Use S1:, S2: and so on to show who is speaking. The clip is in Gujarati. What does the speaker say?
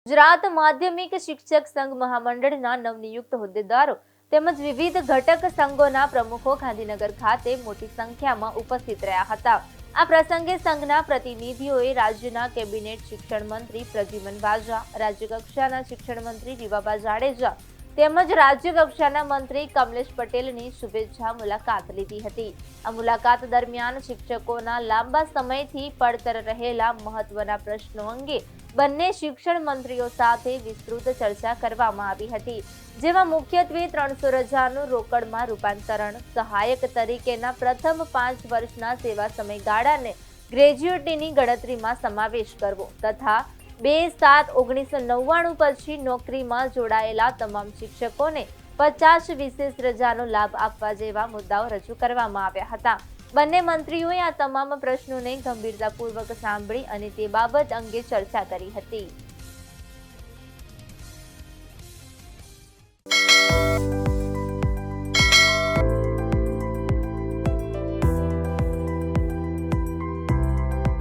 S1: ગુજરાત માધ્યમિક શિક્ષક સંઘ મહામંડળના નવનિયુક્ત હોદ્દેદારો તેમજ વિવિધ ઘટક સંઘોના પ્રમુખો ગાંધીનગર ખાતે મોટી સંખ્યામાં ઉપસ્થિત રહ્યા હતા. આ પ્રસંગે સંઘના પ્રતિનિધિઓએ રાજ્યના કેબિનેટ શિક્ષણ મંત્રી પ્રદ્યુમન વાજા, રાજ્યકક્ષાના શિક્ષણ મંત્રી રીવાબા જાડેજા તેમજ રાજ્યકક્ષાના મંત્રી કમલેશ પટેલની શુભેચ્છા મુલાકાત લીધી હતી. આ મુલાકાત દરમિયાન શિક્ષકોના લાંબા સમયથી પડતર રહેલા મહત્વના પ્રશ્નો અંગે બંને શિક્ષણ મંત્રીઓ સાથે વિસ્તૃત ચર્ચા કરવામાં આવી હતી, જેમાં મુખ્યત્વે 300 રજાનું રોકડમાં રૂપાંતરણ, સહાયક તરીકેના પ્રથમ 5 વર્ષના સેવા સમયગાળાને ગ્રેજ્યુએટીની ગણતરીમાં સમાવેશ કરવો તથા 2/7/1999 પછી નોકરીમાં જોડાયેલા તમામ શિક્ષકોને 50 વિશેષ રજાનો લાભ આપવા જેવા મુદ્દાઓ રજૂ કરવામાં આવ્યા હતા. બંને મંત્રીઓએ આ તમામ પ્રશ્નોને ગંભીરતાપૂર્વક સાંભળી અને તે બાબત અંગે ચર્ચા કરી હતી.